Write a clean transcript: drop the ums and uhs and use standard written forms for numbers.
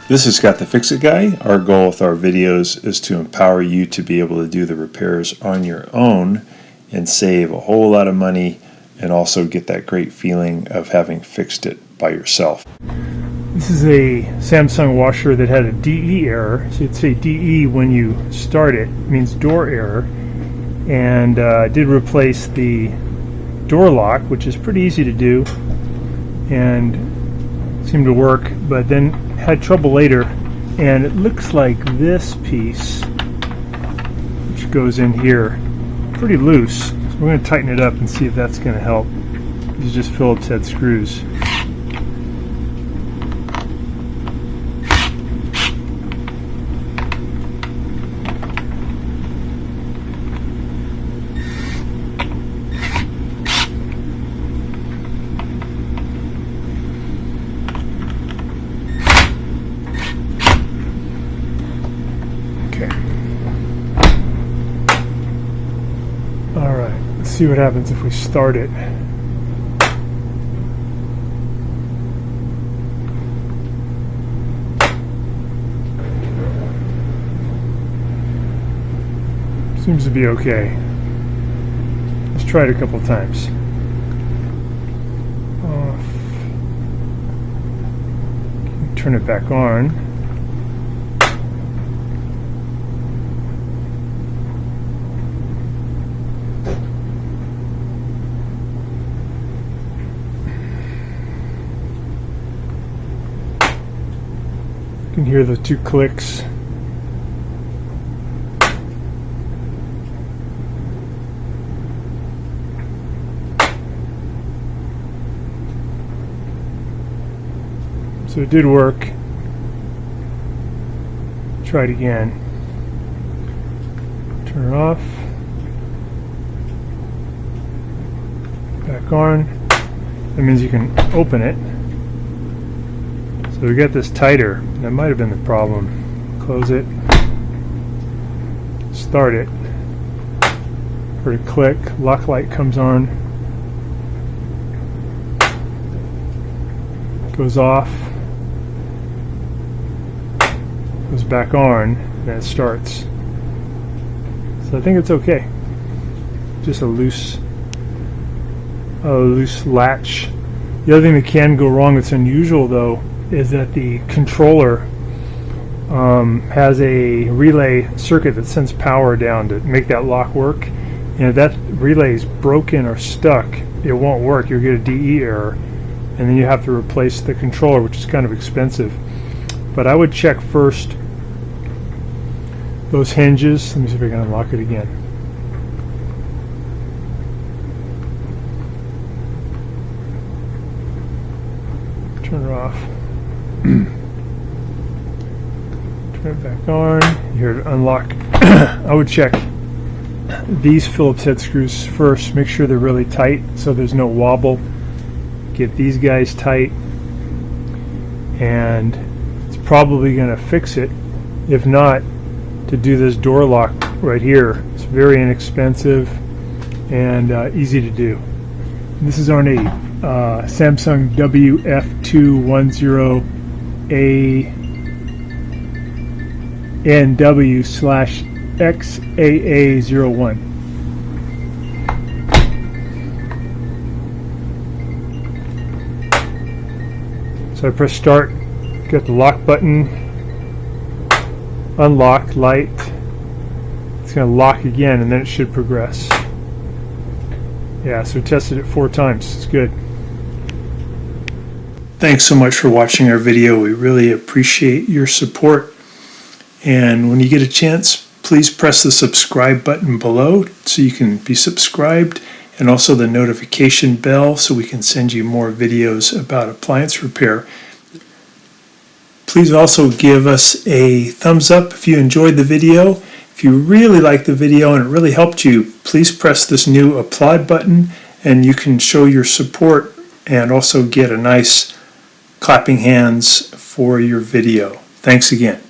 This is Scott the Fix-It Guy. Our goal with our videos is to empower you to be able to do the repairs on your own and save a whole lot of money and also get that great feeling of having fixed it by yourself. This is a Samsung washer that had a DE error. So you'd say DE when you start it, means door error. And I did replace the door lock, which is pretty easy to do and seemed to work, but then had trouble later. And it looks like this piece, which goes in here, pretty loose. So we're going to tighten it up and see if that's going to help. These are just Phillips head screws. Alright, let's see what happens if we start it. Seems to be okay. Let's try it a couple times. Off. Turn it back on. You can hear the two clicks. So it did work. Try it again. Turn it off. Back on. That means you can open it. So we got this tighter. That might have been the problem. Close it. Start it. Heard a click. Lock light comes on. Goes off. Goes back on. And it starts. So I think it's okay. Just a loose latch. The other thing that can go wrong that's unusual though is that the controller has a relay circuit that sends power down to make that lock work. And if that relay is broken or stuck, it won't work. You'll get a DE error, and then you have to replace the controller, which is kind of expensive. But I would check first those hinges. Let me see if I can unlock it again. Turn it off. Turn it back on. Here to unlock. I would check these Phillips head screws first. Make sure they're really tight so there's no wobble. Get these guys tight, and it's probably going to fix it. If not, to do this door lock right here. It's very inexpensive and easy to do. This is on a Samsung WF210ANW/XAA01. So I press start, get the lock button, unlock light. It's going to lock again and then it should progress. Yeah, so tested it 4 times. It's good. Thanks so much for watching our video. We really appreciate your support. And when you get a chance, please press the subscribe button below so you can be subscribed, and also the notification bell so we can send you more videos about appliance repair. Please also give us a thumbs up if you enjoyed the video. If you really liked the video and it really helped you, please press this new applaud button and you can show your support and also get a nice clapping hands for your video. Thanks again.